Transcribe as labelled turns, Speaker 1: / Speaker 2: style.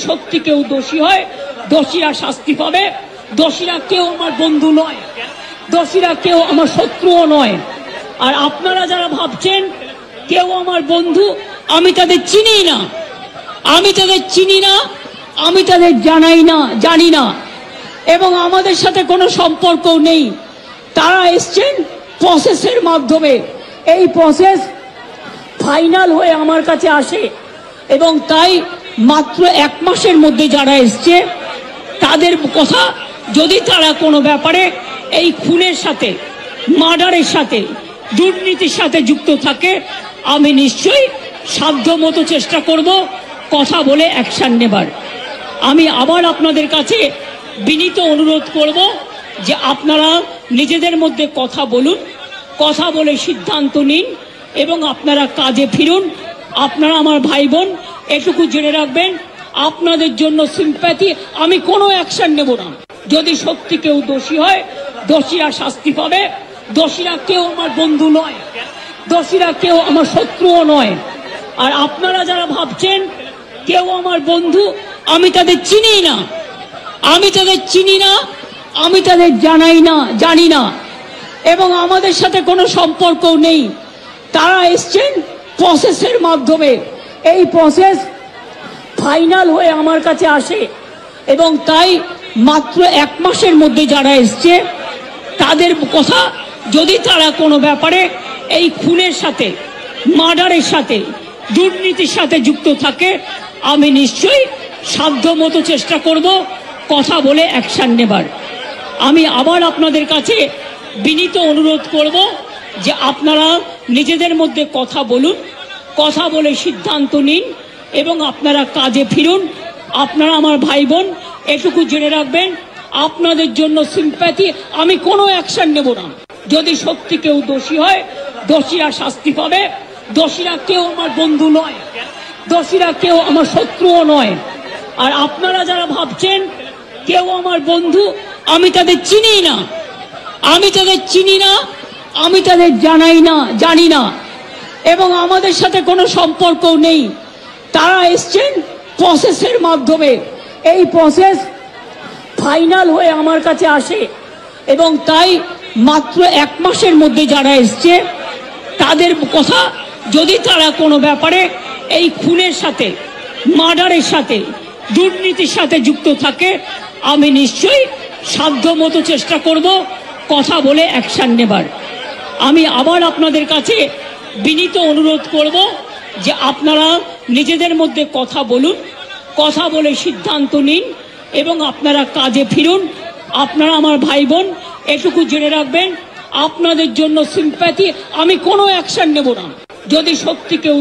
Speaker 1: সত্যি কেউ দোষী হয়, দোষীরা শাস্তি পাবে। দোষীরা কেউ আমার বন্ধু নয়, দোষীরা কেউ আমার শত্রুও নয়। আর আপনারা যারা ভাবছেন কেউ আমার বন্ধু, আমি তাদের চিনি না, আমি তাদের চিনি না, আমি তাদের জানি না, এবং আমাদের সাথে কোনো সম্পর্ক নেই। তারা এসছেন প্রসেসের মাধ্যমে, এই প্রসেস ফাইনাল হয়ে আমার কাছে আসে, এবং তাই মাত্র 1 মাসের মধ্যে যারা এসছে তাদের কথা, যদি তারা কোনো ব্যাপারে এই খুনের সাথে, মার্ডারের সাথে, দুর্নীতির সাথে যুক্ত থাকে, আমি নিশ্চয়ই সাধ্যমতো চেষ্টা করব কথা বলে অ্যাকশন নেবার। আমি আবার আপনাদের কাছে বিনীত অনুরোধ করব যে আপনারা নিজেদের মধ্যে কথা বলুন, কথা বলে সিদ্ধান্ত নিন এবং আপনারা কাজে ফিরুন। আপনারা আমার ভাই বোন, এটুকু জেনে রাখবেন, আপনাদের জন্য সিম্প্যাথি, আমি কোনো অ্যাকশন নেব না। যদি সত্যি কেউ দোষী হয়, দোষীরা শাস্তি পাবে। দোষীরা কেউ আমার বন্ধু নয়, দোষীরা কেউ আমার শত্রুও নয়। আর আপনারা যারা ভাবছেন কেউ আমার বন্ধু, আমি তাদের চিনি না, আমি তাদের চিনি না, আমি তাদের জানি না, এবং আমাদের সাথে কোনো সম্পর্ক নেই। তারা এসছেন প্রসেসের মাধ্যমে, এই প্রসেস ফাইনাল হয়ে আমার কাছে আসে, এবং তাই মাত্র 1 মাসের মধ্যে যারা এসছে তাদের কথা, যদি তারা কোনো ব্যাপারে এই খুনের সাথে, মার্ডারের সাথে, দুর্নীতির সাথে যুক্ত থাকে, আমি নিশ্চয়ই সাধ্যমতো চেষ্টা করব কথা বলে অ্যাকশন নেবার। আমি আবার আপনাদের কাছে বিনীত অনুরোধ করব যে আপনারা নিজেদের মধ্যে কথা বলুন, কথা বলে সিদ্ধান্ত নিন এবং আপনারা কাজে ফিরুন। আপনারা আমার ভাই বোন, এটুকু জেনে রাখবেন, আপনাদের জন্য সিম্প্যাথি, আমি কোনো অ্যাকশন নেব না। যদি সত্যি কেউ দোষী হয়, দোষীরা শাস্তি পাবে। দোষীরা কেউ আমার বন্ধু নয়, দোষীরা কেউ আমার শত্রুও নয়। আর আপনারা যারা ভাবছেন কেউ আমার বন্ধু, আমি তাদের চিনি না, আমি তাদের চিনি না, আমি তাদের জানি না, এবং আমাদের সাথে কোনো সম্পর্ক নেই। তারা এসছেন প্রসেসের মাধ্যমে, এই প্রসেস ফাইনাল হয়ে আমার কাছে আসে, এবং তাই মাত্র 1 মাসের মধ্যে যারা এসছে তাদের কথা, যদি তারা কোনো ব্যাপারে এই খুনের সাথে, মার্ডারের সাথে, দুর্নীতির সাথে যুক্ত থাকে, আমি নিশ্চয়ই সাধ্যমতো চেষ্টা করব কথা বলে অ্যাকশন নেবার। আমি আবার আপনাদের কাছে বিনীত অনুরোধ করব যে আপনারা নিজেদের মধ্যে কথা বলুন, কথা বলে সিদ্ধান্ত নিন এবং আপনারা কাজে ফিরুন। আপনারা আমার ভাই বোন, এটুকু জেনে রাখবেন, আপনাদের জন্য সিম্প্যাথি, আমি কোনো অ্যাকশন নেব না। যদি সত্যি কেউ